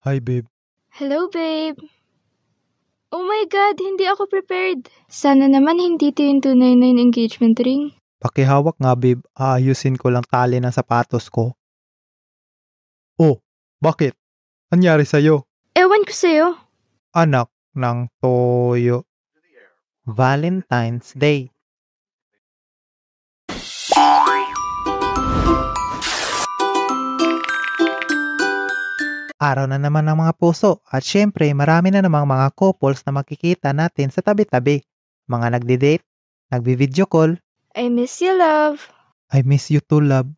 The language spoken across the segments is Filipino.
Hi, babe. Hello, babe. Oh my God, hindi ako prepared. Sana naman hindi ito yung tunay na yung engagement ring. Pakihawak nga, babe. Aayusin ko lang tali ng sapatos ko. Oh, bakit? Anyari sa'yo? Ewan ko sa'yo. Anak ng toyo. Valentine's Day. Araw na naman ng mga puso at syempre marami na namang mga couples na makikita natin sa tabi-tabi. Mga nagdi-date, nagbi-video call. I miss you, love. I miss you too, love.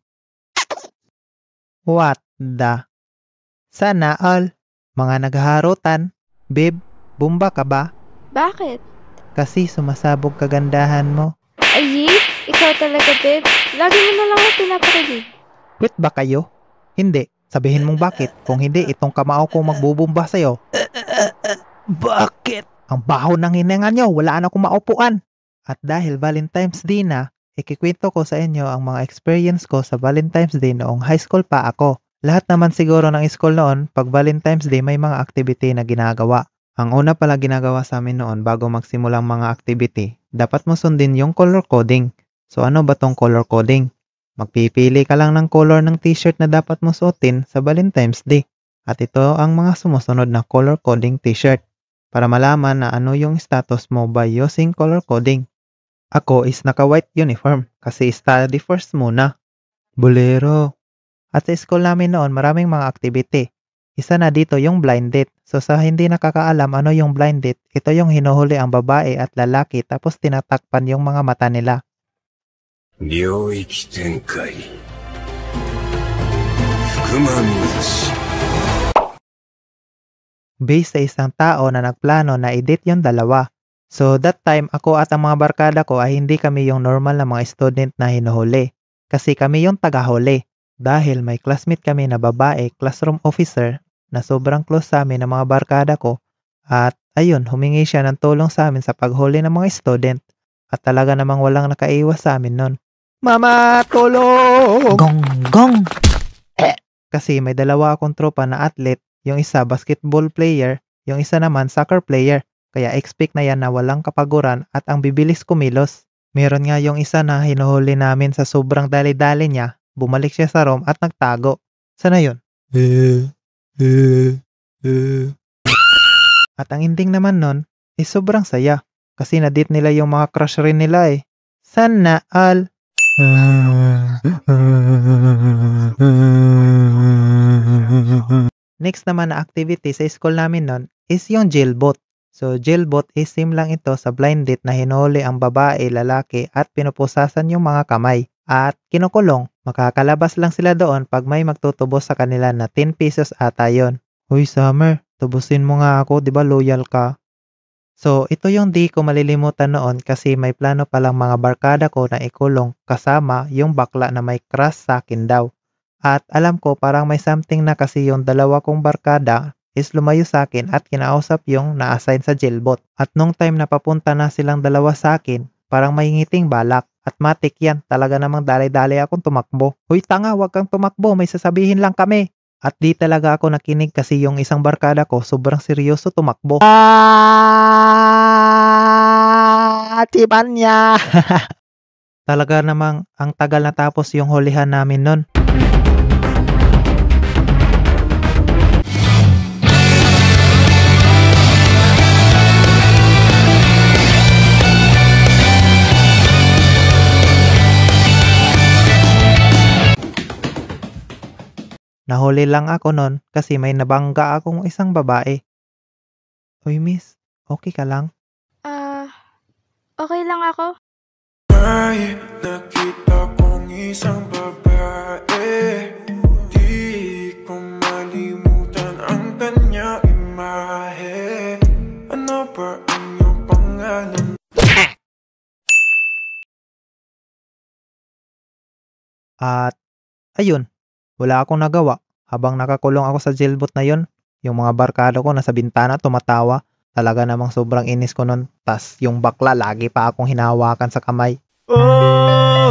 What the? Sana all. Mga naghaharutan. Babe, bumba ka ba? Bakit? Kasi sumasabog kagandahan mo. Ay, ikaw talaga, babe. Lagi mo na lang ako pinapakilig. Quit ba kayo? Hindi. Sabihin mong bakit. Kung hindi, itong kamao ko magbubumba sa'yo. Bakit? Ang baho ng hininga nyo. Wala na akong maupuan. At dahil Valentine's Day na, ikikwento ko sa inyo ang mga experience ko sa Valentine's Day noong high school pa ako. Lahat naman siguro ng school noon, pag Valentine's Day may mga activity na ginagawa. Ang una pala ginagawa sa amin noon bago magsimulang mga activity, dapat mo sundin yung color coding. So ano ba tong color coding? Magpipili ka lang ng color ng t-shirt na dapat mo suotin sa Valentine's Day. At ito ang mga sumusunod na color coding t-shirt para malaman na ano yung status mo by using color coding. Ako is naka-white uniform kasi study first muna. Bolero. At sa school namin noon maraming mga activity. Isa na dito yung blind date. So sa hindi nakakaalam ano yung blind date, ito yung hinuhuli ang babae at lalaki tapos tinatakpan yung mga mata nila. 領域展開福間水し Based sa isang tao na nagplano na i-date yung dalawa. So that time ako at ang mga barkada ko ay hindi kami yung normal na mga student na hinuhuli. Kasi kami yung tagahuli. Dahil may classmate kami na babae, classroom officer, na sobrang close sa amin ng mga barkada ko. At ayun, humingi siya ng tulong sa amin sa paghuli ng mga student. At talaga namang walang nakaiwas sa amin nun. Mama, tulong! Gong, gong! Kasi may dalawa akong tropa na athlete, yung isa basketball player, yung isa naman soccer player. Kaya expect na yan na walang kapaguran at ang bibilis kumilos. Meron nga yung isa na hinuhuli namin sa sobrang dali-dali niya, bumalik siya sa room at nagtago. Sana yun? At ang ending naman nun, is sobrang saya. Kasi na-date nila yung mga crush rin nila eh. Sana all. Next naman na activity sa school namin nun is yung jailboat. So jailboat is sim lang ito sa blind date na hinuli ang babae, lalaki at pinupusasan yung mga kamay. At kinukulong, makakalabas lang sila doon pag may magtutubos sa kanila na 10 pesos ata yun. Uy Summer, tubusin mo nga ako, di ba loyal ka? So, ito yung di ko malilimutan noon kasi may plano palang mga barkada ko na ikulong kasama yung bakla na may crush sa akin daw. At alam ko parang may something na kasi yung dalawa kong barkada is lumayo sa akin at kinausap yung na-assign sa jailboat. At nung time na papunta na silang dalawa sa akin, parang may ngiting balak. At matik yan, talaga namang dali-dali akong tumakbo. Uy tanga, wag kang tumakbo, may sasabihin lang kami. At di talaga ako nakinig kasi yung isang barkada ko sobrang seryoso tumakbo. Tiban niya! Talaga namang ang tagal na tapos yung hulihan namin nun. Nahuli lang ako nun kasi may nabangga akong isang babae. Uy miss, okay ka lang? Okay lang ako. Ay, nakita kong isang babae Di ko malimutan ang kanya imahe Ano ba ang iyong pangalan? At ayun, wala akong nagawa. Habang nakakulong ako sa jailboat na yun, yung mga barkada ko nasa bintana tumatawa. Talaga namang sobrang inis ko nun. Tas yung bakla lagi pa akong hinahawakan sa kamay. Oh,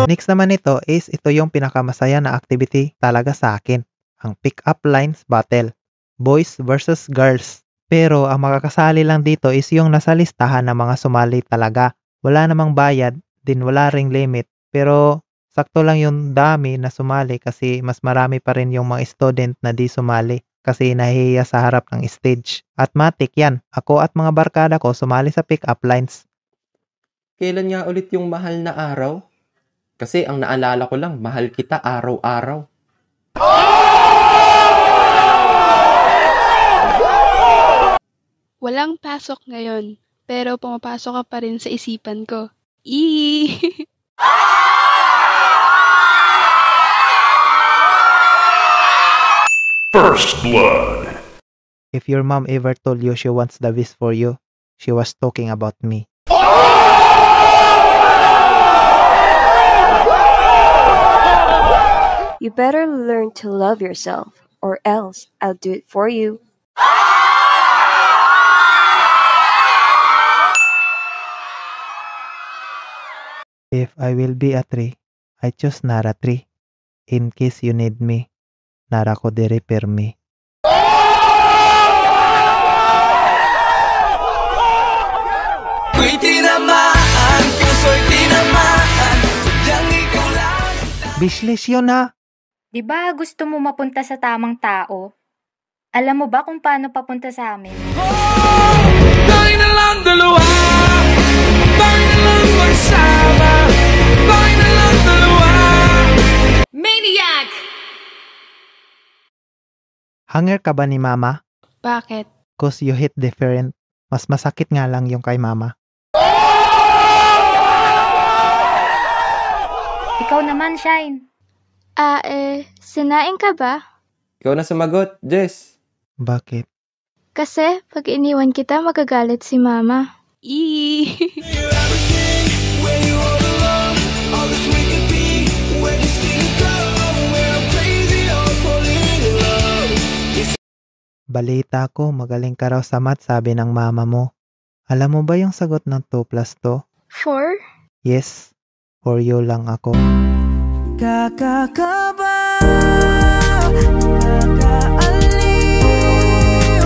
Next naman ito yung pinakamasaya na activity talaga sa akin. Ang pick-up lines battle. Boys versus girls. Pero ang makakasali lang dito is yung nasa listahan ng mga sumali talaga. Wala namang bayad, din wala ring limit. Pero sakto lang yung dami na sumali kasi mas marami pa rin yung mga student na di sumali kasi nahihiya sa harap ng stage. At matik yan, ako at mga barkada ko sumali sa pick-up lines. Kailan nga ulit yung mahal na araw? Kasi ang naalala ko lang, mahal kita araw-araw. Walang pasok ngayon, pero pumapasok ka pa rin sa isipan ko. First Blood. If your mom ever told you she wants the best for you, she was talking about me. You better learn to love yourself, or else I'll do it for you. If I will be a tree, I choose Nara tree. In case you need me, Nara ko de repair me. Ko'y tinamaan, puso'y tinamaan, sadyang ikaw lang. Bishless yun ha! Di ba gusto mo mapunta sa tamang tao? Alam mo ba kung paano papunta sa amin? Tayo na lang dalawa, tayo na lang magsama, tayo na lang dalawa. Maniac! Hanger ka ba ni mama? Bakit? Cause you hit different. Mas masakit nga lang yung kay mama. Ikaw naman, Shine. Sinaing ka ba? Ikaw na sumagot, Jess. Bakit? Kasi pag iniwan kita, magagalit si mama. Balita ko, magaling ka raw sa math, sabi ng mama mo. Alam mo ba yung sagot ng 2 plus 2? 4? Yes, for you lang ako. Kakakaba, nakakaaliw,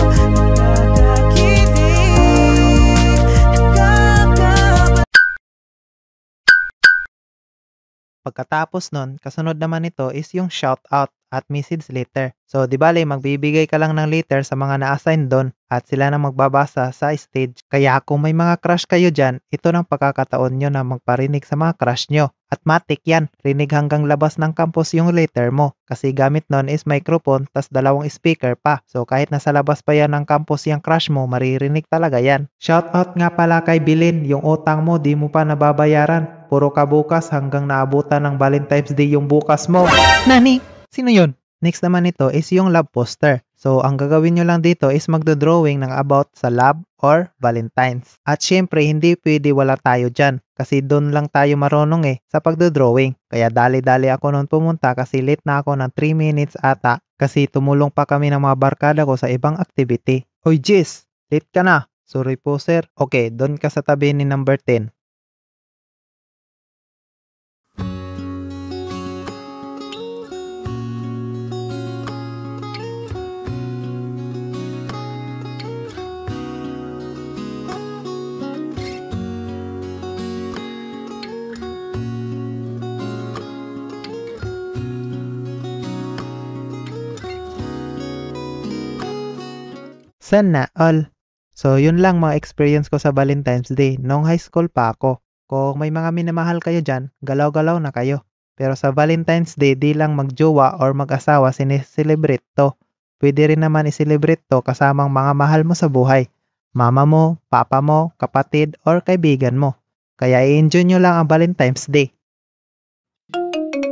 nakakakilig, nakakaba. Pagkatapos nun, kasunod naman nito is yung shout out at message letter. So, di bale, magbibigay ka lang ng letter sa mga na-assign doon at sila na magbabasa sa stage. Kaya kung may mga crush kayo dyan, ito ng pagkakataon nyo na magparinig sa mga crush nyo. At matik yan, rinig hanggang labas ng campus yung letter mo. Kasi gamit nun is microphone tas 2 speaker pa. So, kahit nasa labas pa yan ng campus yung crush mo, maririnig talaga yan. Shout out nga pala kay Bilin, yung utang mo di mo pa nababayaran. Puro ka bukas hanggang naabutan ng Valentine's Day yung bukas mo. Nani? Sino yun? Next naman ito is yung love poster. So, ang gagawin nyo lang dito is magdo-drawing ng about sa love or Valentine's. At syempre, hindi pwede wala tayo dyan. Kasi doon lang tayo marunong sa pagdo-drawing. Kaya dali-dali ako noon pumunta kasi late na ako ng 3 minutes ata. Kasi tumulong pa kami ng mga barkada ko sa ibang activity. Oy Jess, late ka na. Sorry po sir. Okay, doon ka sa tabi ni number 10. Sana all. So, yun lang mga experience ko sa Valentine's Day. Nung high school pa ako. Kung may mga minamahal kayo dyan, galaw-galaw na kayo. Pero sa Valentine's Day, di lang magjowa or mag-asawa sineselebrate to. Pwede rin naman iselebrate to kasamang mga mahal mo sa buhay. Mama mo, papa mo, kapatid, or kaibigan mo. Kaya i-enjoy nyo lang ang Valentine's Day.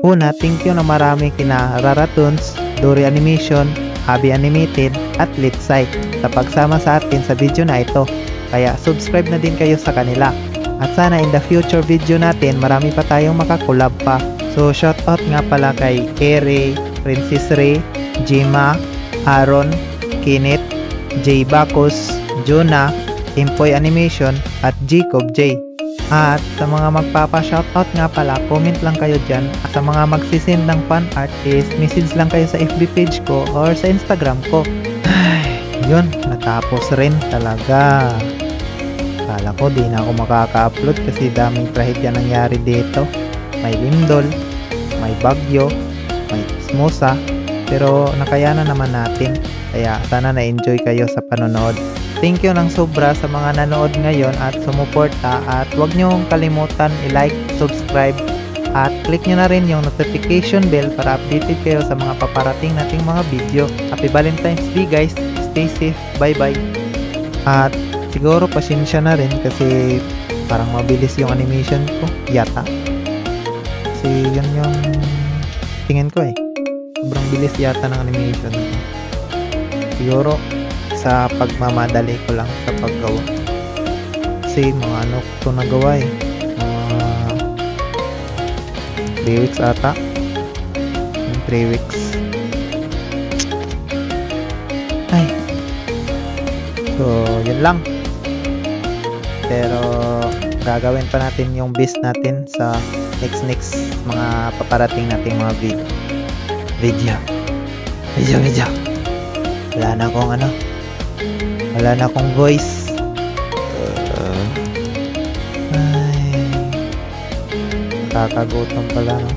Una, thank you na marami kina Raratunes, Dory Animation, Abby Animated, at Litsai sa pagsama sa atin sa video na ito. Kaya subscribe na din kayo sa kanila. At sana in the future video natin, marami pa tayong makakolab pa. So shoutout nga pala kay Ere, Princess Ray, Jima, Aaron, Kenneth, J. Bacos, Jonah, Impoy Animation, at Jacob J. At sa mga magpapa-shoutout nga pala, comment lang kayo dyan. At sa mga magsisend ng fan art is message lang kayo sa FB page ko or sa Instagram ko. Ay, yun, natapos rin talaga. Kala ko di na ako makaka-upload kasi daming trahedya nangyari dito. May lindol, may bagyo, may smosa, pero nakayanan naman natin. Kaya sana na-enjoy kayo sa panonood. Thank you ng sobra sa mga nanood ngayon at sumuporta, at huwag nyo kalimutan i-like, subscribe at click nyo na rin yung notification bell para updated kayo sa mga paparating nating mga video. Happy Valentine's Day guys! Stay safe! Bye bye! At siguro pasensya na rin kasi parang mabilis yung animation ko yata. Kasi yun yung tingin ko eh. Sobrang bilis yata ng animation ko. Siguro sa pagmamadali ko lang sa paggawa. Kasi mga ano ko nagawa eh. Mga 3 weeks ata. 3 weeks. Ay. So, yun lang. Pero gagawin pa natin yung best natin sa next mga paparating nating mga video. Wala na akong voice. Ay, nakakagutom pala no?